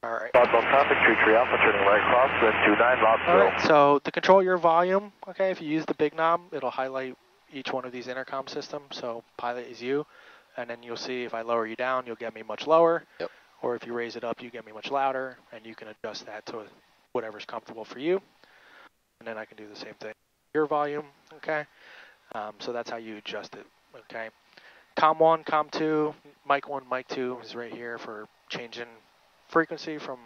All right. Southbound traffic, 33 Alpha, turning right across, then 29 knots. All right, so to control your volume, okay, if you use the big knob, it'll highlight each one of these intercom systems, so pilot is you, and then you'll see if I lower you down, you'll get me much lower, Yep. or if you raise it up, you get me much louder, and you can adjust that to whatever's comfortable for you, and then I can do the same thing. Your volume, okay, so that's how you adjust it, okay. COM 1, COM 2, mic 1, mic 2 is right here for changing frequency from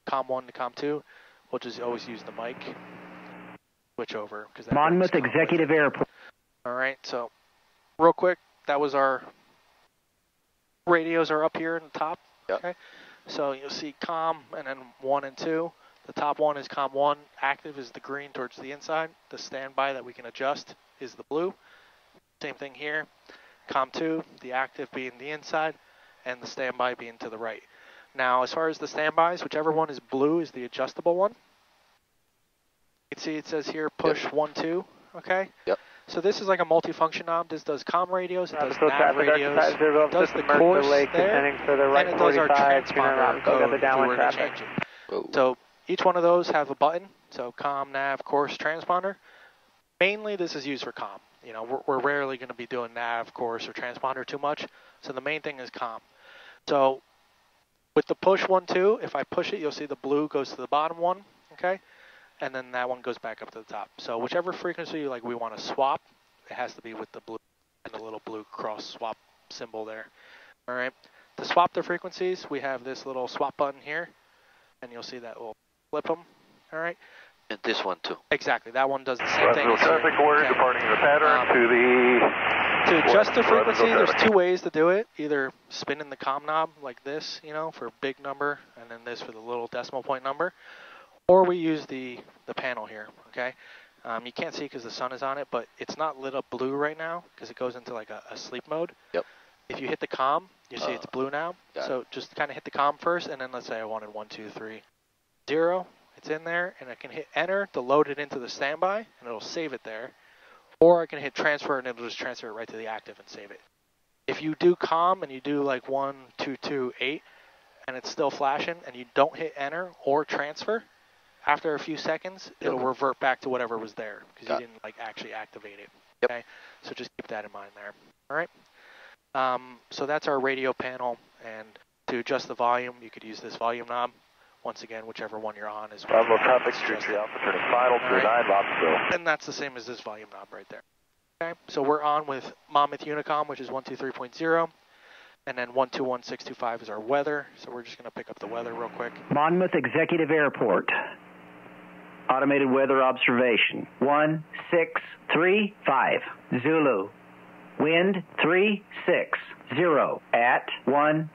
COM 1 to COM 2. We'll just always use the mic. Switch over. Monmouth Executive Airport. All right, so real quick, that was our radios are up here in the top. Yep. Okay, so you'll see COM and then 1 and 2. The top one is COM 1. Active is the green towards the inside. The standby that we can adjust is the blue. Same thing here. COM 2, the active being the inside, and the standby being to the right. Now, as far as the standbys, whichever one is blue is the adjustable one. You can see it says here push 1, 2, okay? Yep. So this is like a multifunction knob. This does COM radios, it does nav radios, it does the course there, and it does our transponder code if we were to change it. So each one of those have a button, so COM, nav, course, transponder. Mainly this is used for COM. You know, we're rarely going to be doing nav, course, or transponder too much, so the main thing is COM. So with the push 1, 2, if I push it, you'll see the blue goes to the bottom one, okay? And then that one goes back up to the top. So whichever frequency like we want to swap, it has to be with the blue and the little blue cross swap symbol there. All right. To swap the frequencies, we have this little swap button here, and you'll see that will flip them. All right. And this one too. Exactly. That one does the same thing. Traffic order okay. departing the pattern to the... To adjust the frequency, there's two ways to do it. Either spinning the COM knob like this, you know, for a big number, and then this for the little decimal point number. Or we use the panel here, okay? You can't see because the sun is on it, but it's not lit up blue right now because it goes into like a sleep mode. Yep. If you hit the COM, you see it's blue now. So it. just kind of hit the COM first, and then let's say I wanted 1, 2, 3, 0. It's in there, and I can hit enter to load it into the standby, and it'll save it there. Or I can hit transfer, and it'll just transfer it right to the active and save it. If you do COM and you do like 1, 2, 2, 8, and it's still flashing, and you don't hit enter or transfer, after a few seconds, it'll revert back to whatever was there because you didn't like actually activate it. Yep. Okay, so just keep that in mind there. All right. So that's our radio panel, and to adjust the volume, you could use this volume knob. Once again, whichever one you're on is. Traffic, Street Alpha, turning final, 29 knots. And that's the same as this volume knob right there. Okay, so we're on with Monmouth Unicom, which is 123.0. And then 121625 is our weather. So we're just going to pick up the weather real quick. Monmouth Executive Airport. Automated weather observation. 1635. Zulu. Wind 360 at 14.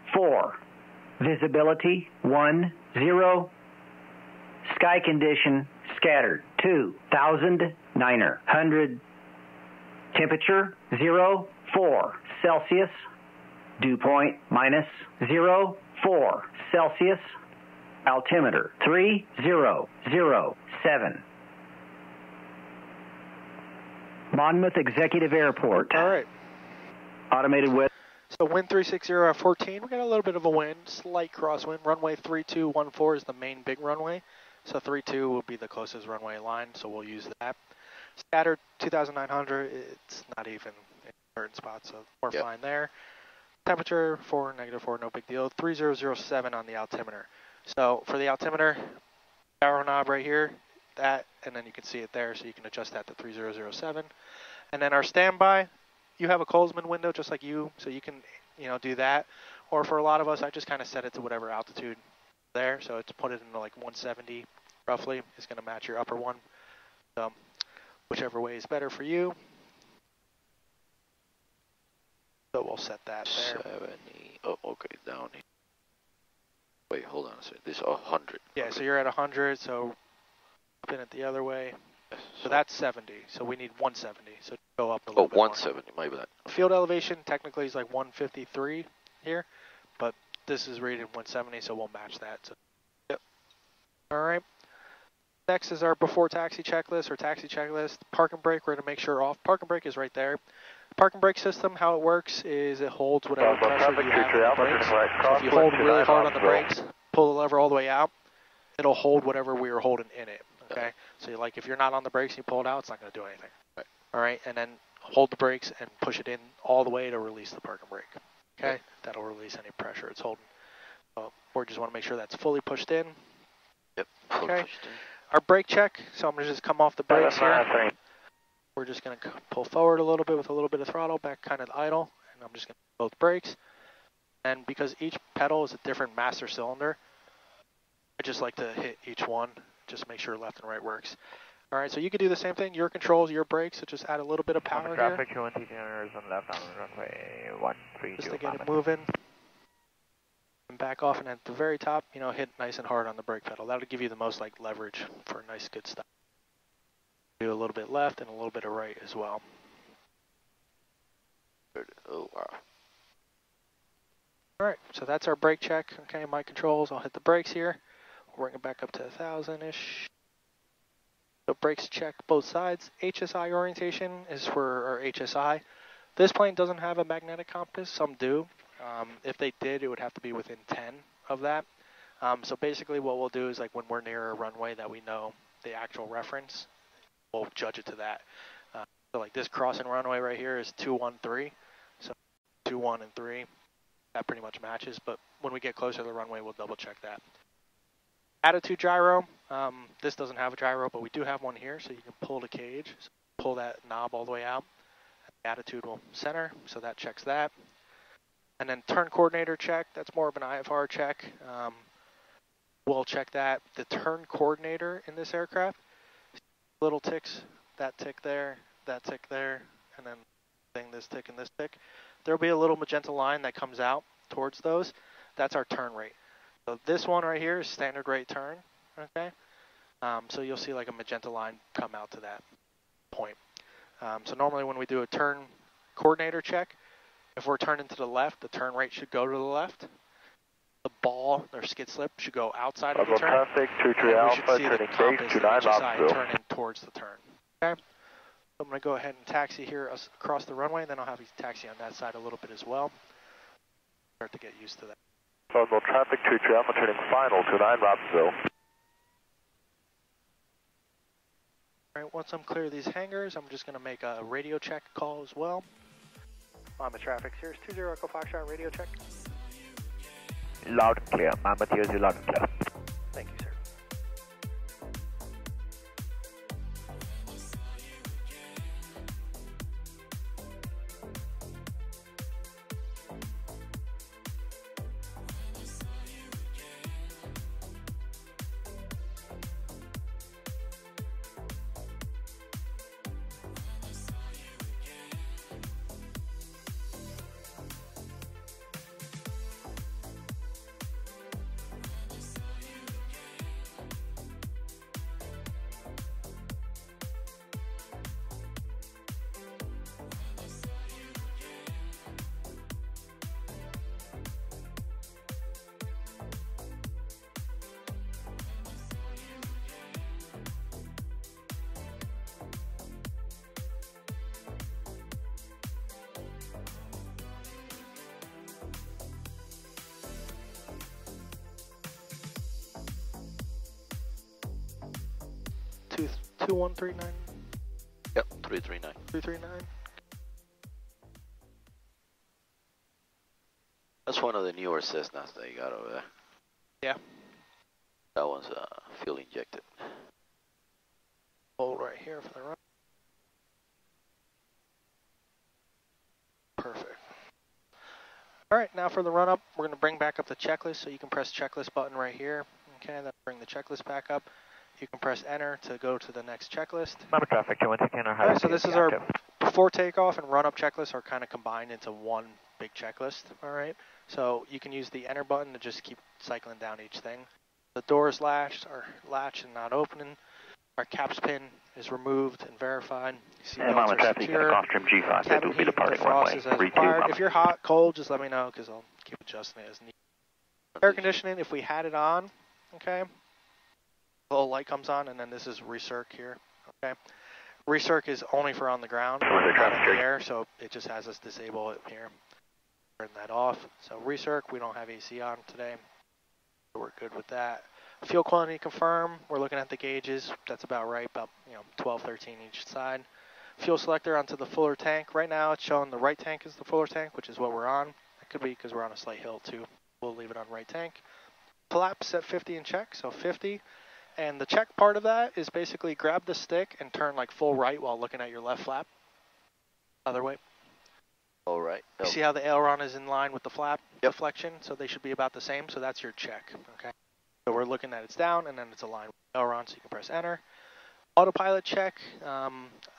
Visibility 10. Sky condition scattered 2,900. Temperature 04 Celsius. Dew point -04 Celsius. Altimeter 3007. Monmouth Executive Airport. All right. Automated weather. So wind 360 at 14. We got a little bit of a wind, slight crosswind. Runway 3214 is the main big runway. So 32 will be the closest runway line, so we'll use that. Scattered 2,900. It's not even in certain spots, so we're fine there. Temperature -4, -4, no big deal. 3007 on the altimeter. So for the altimeter, arrow knob right here, that, and then you can see it there, so you can adjust that to 3007. And then our standby, you have a Colesman window just like you, so you can, you know, do that. Or for a lot of us, I just kind of set it to whatever altitude there, so it's put it into like 170 roughly. It's going to match your upper one. So whichever way is better for you. So we'll set that there. 70. Oh, okay, down here. Wait, hold on a second. This is 100. Yeah, so you're at 100, so spin it the other way. So that's 70, so we need 170, so go up a little bit 170, my bad. Field elevation technically is like 153 here, but this is rated 170, so we'll match that. So. Yep. All right. Next is our before taxi checklist or taxi checklist. Park and brake, we're going to make sure off. Park and brake is right there. Park and brake system, how it works is it holds whatever pressure you have on the brakes. So if you hold really hard on the brakes, pull the lever all the way out, it'll hold whatever we were holding in it, okay? So like if you're not on the brakes and you pull it out, it's not going to do anything. Right. All right, and then hold the brakes and push it in all the way to release the park and brake, okay? That'll release any pressure it's holding. So we just want to make sure that's fully pushed in. Yep. Okay. Our brake check, so I'm going to just come off the brakes here. 3. We're just going to pull forward a little bit with a little bit of throttle, back kind of idle, and I'm just going to both brakes. And because each pedal is a different master cylinder, I just like to hit each one, just make sure left and right works. All right, so you can do the same thing, your controls, your brakes, so just add a little bit of power traffic, here. 20 tuners on left on runway 13. Just to get it moving. And back off, and at the very top, you know, hit nice and hard on the brake pedal. That'll give you the most like leverage for a nice good stop. Do a little bit left and a little bit of right as well. Oh, wow. All right, so that's our brake check. Okay, my controls, I'll hit the brakes here. We'll bring it back up to 1,000-ish. So brakes check both sides. HSI orientation is for our HSI. This plane doesn't have a magnetic compass, some do. If they did, it would have to be within 10 of that. So basically what we'll do is like when we're near a runway that we know the actual reference, we'll judge it to that. So like this crossing runway right here is 213. So 21 and 3, that pretty much matches. But when we get closer to the runway, we'll double check that. Attitude gyro, this doesn't have a gyro, but we do have one here, so you can pull the cage. So pull that knob all the way out. The attitude will center, so that checks that. And then turn coordinator check, that's more of an IFR check. We'll check that. The turn coordinator in this aircraft, little ticks, that tick there, and then this tick and this tick. There'll be a little magenta line that comes out towards those. That's our turn rate. So this one right here is standard rate turn, okay? So you'll see like a magenta line come out to that point. So normally when we do a turn coordinator check, if we're turning to the left, the turn rate should go to the left. The ball, or skid slip, should go outside of the turn. Traffic, 23 and we should Alpha, see the turning compass, base, the 29 HSI, Lobsville. turning towards the turn, okay? So I'm going to go ahead and taxi here across the runway, and then I'll have you taxi on that side a little bit as well. Start to get used to that. Federal traffic, 23 Alpha, turning final, 29 Lobsville. All right, once I'm clear of these hangars, I'm just going to make a radio check call as well. On the traffic, Cirrus 20 Echo Foxtrot radio check. Loud and clear, Monmouth 00 loud and clear. Thank you, sir. Two 2139 Yep, 339. 339. That's one of the newer Cessnas that you got over there. Yeah. That one's fuel injected. Hold right here for the run. Perfect. All right, now for the run up, we're going to bring back up the checklist. So you can press checklist button right here. Okay, then bring the checklist back up. You can press enter to go to the next checklist. Monmouth traffic, 216 or higher. All right, so this is our before takeoff and run up checklist are kind of combined into one big checklist. All right, so you can use the enter button to just keep cycling down each thing. The doors latched and not opening. Our caps pin is removed and verified. Monmouth traffic, off trim G5, that will be departing runway 32. If you're hot, cold, just let me know because I'll keep adjusting it as needed. Air conditioning, if we had it on, okay, the little light comes on, and then this is recirc here, okay. Recirc is only for on the ground, not in the air, so it just has us disable it here. Turn that off. So recirc, we don't have AC on today. We're good with that. Fuel quality confirm. We're looking at the gauges. That's about right, about 12, 13 each side. Fuel selector onto the fuller tank. Right now it's showing the right tank is the fuller tank, which is what we're on. It could be because we're on a slight hill too. We'll leave it on right tank. Flaps at 50 in check, so 50. And the check part of that is basically grab the stick and turn like full right while looking at your left flap. Other way. All right. You see how the aileron is in line with the flap deflection? So they should be about the same. So that's your check. Okay. So we're looking at it's down and then it's aligned with the aileron, so you can press enter. Autopilot check. I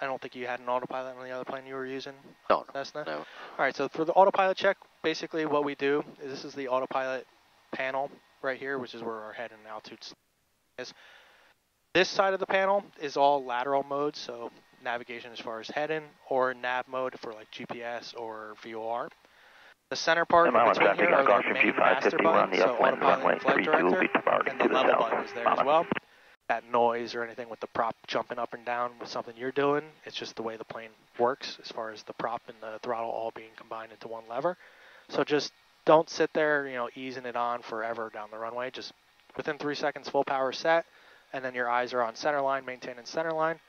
don't think you had an autopilot on the other plane you were using. No, Cessna? no. All right. So for the autopilot check, basically what we do is this is the autopilot panel right here, which is where our head and altitude is. This side of the panel is all lateral mode, so navigation as far as heading, or nav mode for like GPS or VOR. The center part in between here are the main master buttons, so autopilot and flight director, and the level button is there as well. That noise or anything with the prop jumping up and down with something you're doing, it's just the way the plane works as far as the prop and the throttle all being combined into one lever. So just don't sit there, easing it on forever down the runway. Just within 3 seconds, full power set, and then your eyes are on center line, maintaining center line.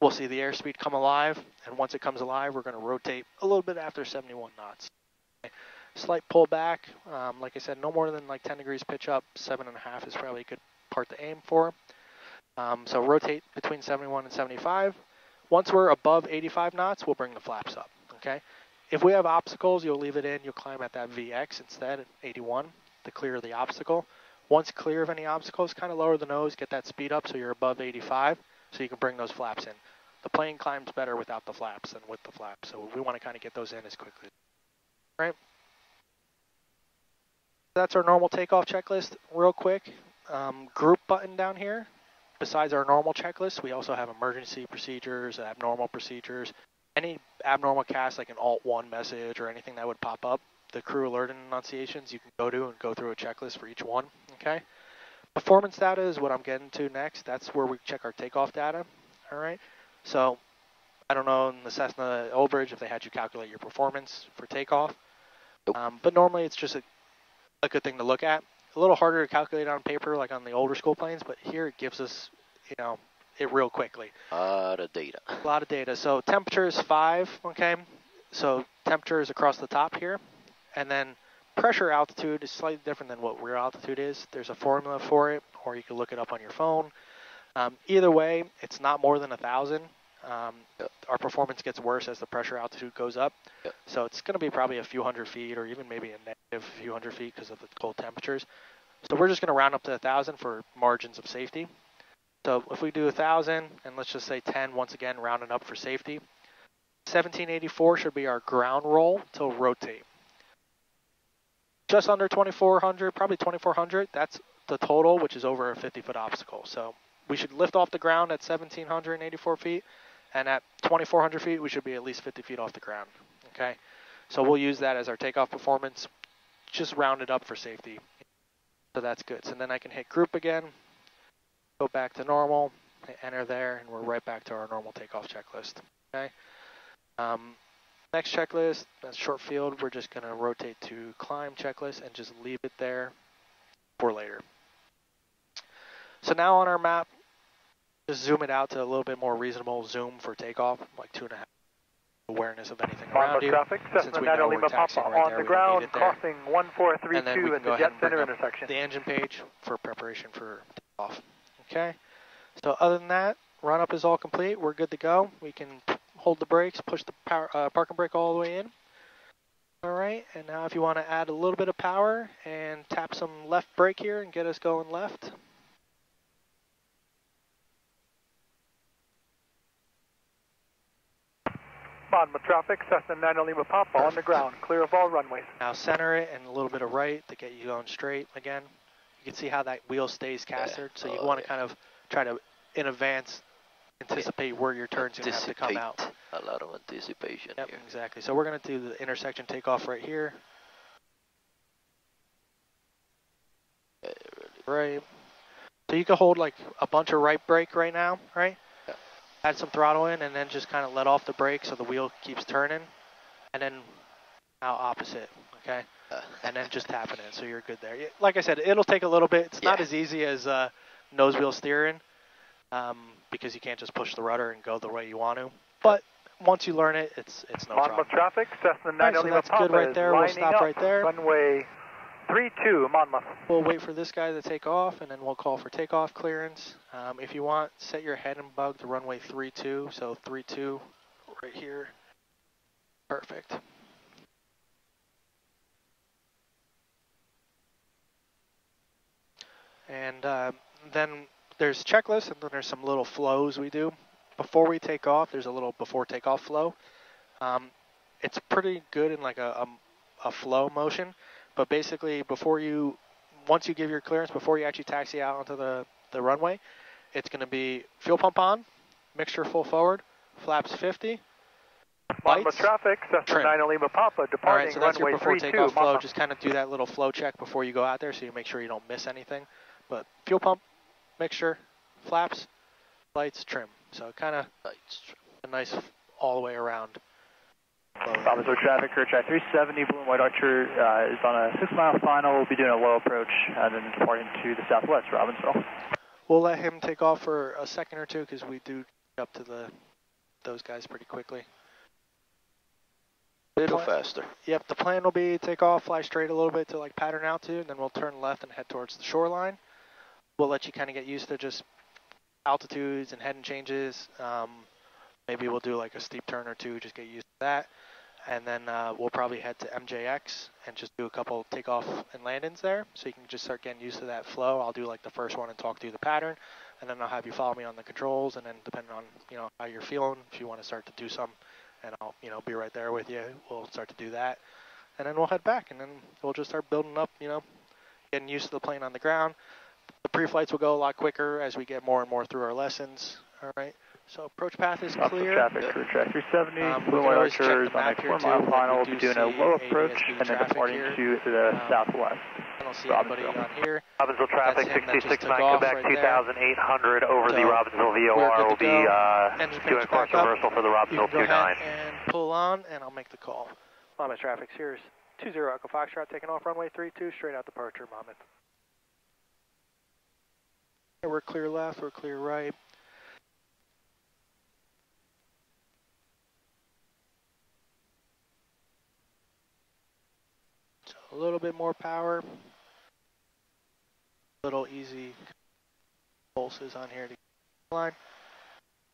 We'll see the airspeed come alive, and once it comes alive, we're going to rotate a little bit after 71 knots. Okay. Slight pull back, like I said, no more than like 10 degrees pitch up. 7.5 is probably a good part to aim for. So rotate between 71 and 75. Once we're above 85 knots, we'll bring the flaps up. Okay. If we have obstacles, you'll leave it in. You'll climb at that VX instead at 81 to clear the obstacle. Once clear of any obstacles, kind of lower the nose, get that speed up so you're above 85, so you can bring those flaps in. The plane climbs better without the flaps than with the flaps, so we want to kind of get those in as quickly. All right. That's our normal takeoff checklist. Real quick, group button down here. Besides our normal checklist, we also have emergency procedures, abnormal procedures. Any abnormal cast, like an Alt-1 message or anything that would pop up, the crew alert and enunciations you can go to and go through a checklist for each one. Okay. Performance data is what I'm getting to next. That's where we check our takeoff data. All right. So I don't know in the Cessna Old Bridge if they had you calculate your performance for takeoff. Nope. But normally it's just a good thing to look at. A little harder to calculate on paper like on the older school planes, but here it gives us, it real quickly. A lot of data. A lot of data. So temperature is 5, okay? So temperature is across the top here. And then pressure altitude is slightly different than what rear altitude is. There's a formula for it, or you can look it up on your phone. Either way, it's not more than 1,000. Our performance gets worse as the pressure altitude goes up. Yep. So it's going to be probably a few hundred feet or even maybe a negative few hundred feet because of the cold temperatures. So we're just going to round up to 1,000 for margins of safety. So if we do 1,000 and let's just say 10, once again, rounding up for safety, 1784 should be our ground roll till rotate. Just under 2,400, probably 2,400, that's the total, which is over a 50-foot obstacle. So we should lift off the ground at 1,784 feet, and at 2,400 feet, we should be at least 50 feet off the ground, okay? So we'll use that as our takeoff performance, just round it up for safety. So that's good. So then I can hit group again, go back to normal, hit enter there, and we're right back to our normal takeoff checklist, okay? Next checklist, that's short field. We're just going to rotate to climb checklist and just leave it there for later. So now on our map, just zoom it out to a little bit more reasonable zoom for takeoff, like 2.5 awareness of anything around you. Traffic, Since we know we're taxiing right there, we don't need it there. crossing 1432 and then we can go at ahead the and Jet bring Center up intersection. the engine page for preparation for takeoff. Okay. So other than that, run up is all complete. We're good to go. We can hold the brakes, push the parking brake all the way in. All right, and now if you want to add a little bit of power and tap some left brake here and get us going left. Monmouth traffic, Cessna 9 Lima Papa on the ground, clear of all runways. Now center it and a little bit of right to get you going straight again. You can see how that wheel stays castered, so you want to kind of try to, in advance, anticipate where your turn's going to have to come out. A lot of anticipation Yep, here. exactly. So we're going to do the intersection takeoff right here. Right. So you can hold like a bunch of right brake right now, right? Yeah. Add some throttle in and then just kind of let off the brake so the wheel keeps turning. And then now opposite, okay? and then just tapping it, so you're good there. Like I said, it'll take a little bit. It's not as easy as nose wheel steering, because you can't just push the rudder and go the way you want to. But once you learn it, it's no problem. Monmouth traffic, Cessna 9 so that's good right there. We'll stop right there. Runway 32, Monmouth. We'll wait for this guy to take off, and then we'll call for takeoff clearance. If you want, set your head and bug to runway 32, so 32 right here. Perfect. And then there's checklists, and then there's some little flows we do. Before we take off, there's a little before takeoff flow. It's pretty good in like a flow motion, but basically once you give your clearance, before you actually taxi out onto the runway, it's going to be fuel pump on, mixture full forward, flaps 50, Monmouth traffic, Cessna 9 Lima Papa, departing all right, so that's runway your before 32, takeoff flow. Monmouth. Just kind of do that little flow check before you go out there, so you make sure you don't miss anything. But fuel pump, mixture, flaps, lights, trim. So kind of a nice all the way around. Robbinsville traffic, Track 370, Blue and White Archer is on a 6-mile final. We'll be doing a low approach and then departing to the southwest, Robbinsville. We'll let him take off for a second or two because we do get up to those guys pretty quickly. A little faster. Yep, the plan will be take off, fly straight a little bit to like pattern out to, and then we'll turn left and head towards the shoreline. We'll let you kind of get used to just altitudes and heading changes. Maybe we'll do like a steep turn or two, just get used to that. And then we'll probably head to MJX and just do a couple takeoff and landings there. So you can just start getting used to that flow. I'll do like the first one and talk through the pattern. And then I'll have you follow me on the controls. And then depending on, how you're feeling, if you want to start to do some, and I'll, be right there with you. We'll start to do that. And then we'll head back. And then we'll just start building up, getting used to the plane on the ground. The pre-flights will go a lot quicker as we get more and more through our lessons. All right. So approach path is clear. Traffic for Track 370, Blue White Archer is on a 4-mile final. We'll be doing a low approach and then departing to the southwest. I don't see anybody on here. Robbinsville traffic, 669 Quebec, right 2,800 over the Robbinsville VOR. We'll be doing a course reversal for the Robbinsville 29. And pull on, and I'll make the call. Monmouth traffic, Cirrus 20 Echo Foxtrot, taking off runway 32, straight out departure, Monmouth. We're clear left, we're clear right. A little bit more power, little easy pulses on here to line.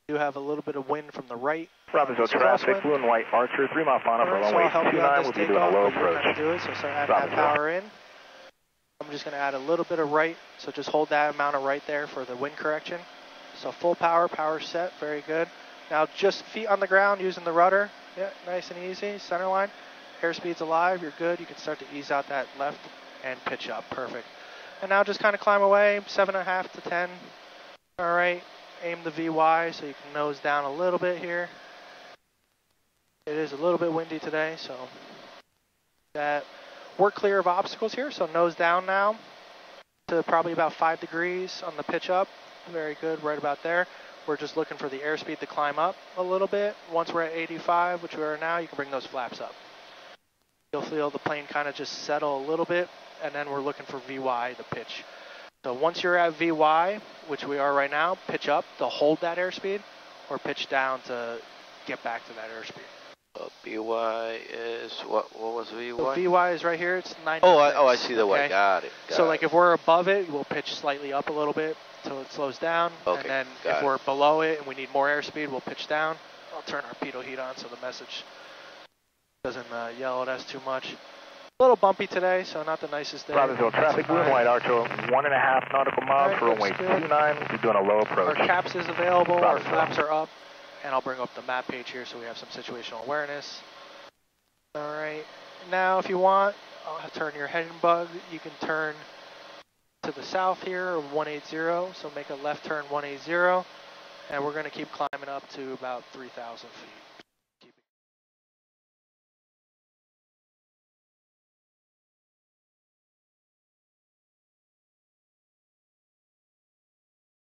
You have a little bit of wind from the right. Robbinsville traffic, Blue and White Archer, 3-mile final for runway 29. We'll be doing a low approach. So start adding that power in. I'm just going to add a little bit of right, so just hold that amount of right there for the wind correction. So full power, power set, very good. Now just feet on the ground using the rudder. Yeah, nice and easy, center line. Airspeed's alive, you're good. You can start to ease out that left and pitch up, perfect. And now just kind of climb away, 7.5 to 10. All right, aim the VY so you can nose down a little bit here. It is a little bit windy today, so we're clear of obstacles here, so nose down now to probably about 5 degrees on the pitch up. Very good, right about there. We're just looking for the airspeed to climb up a little bit. Once we're at 85, which we are now, you can bring those flaps up. You'll feel the plane kind of just settle a little bit, and then we're looking for VY to pitch. So once you're at VY, which we are right now, pitch up to hold that airspeed, or pitch down to get back to that airspeed. VY is, what was VY? So VY is right here, it's 96. Oh, I see the way, okay? got it. So like if we're above it, we'll pitch slightly up a little bit until it slows down. Okay, and then if we're below it and we need more airspeed, we'll pitch down. I'll turn our pitot heat on so the message doesn't yell at us too much. A little bumpy today, so not the nicest day. Robbinsville traffic, Blue and White Archer, 1.5 nautical miles for runway 29. We'll be doing a low approach. Our CAPS is available, our flaps are up, and I'll bring up the map page here so we have some situational awareness. All right, now if you want, I'll turn your head and bug. You can turn to the south here, 180, so make a left turn 180, and we're going to keep climbing up to about 3,000 feet.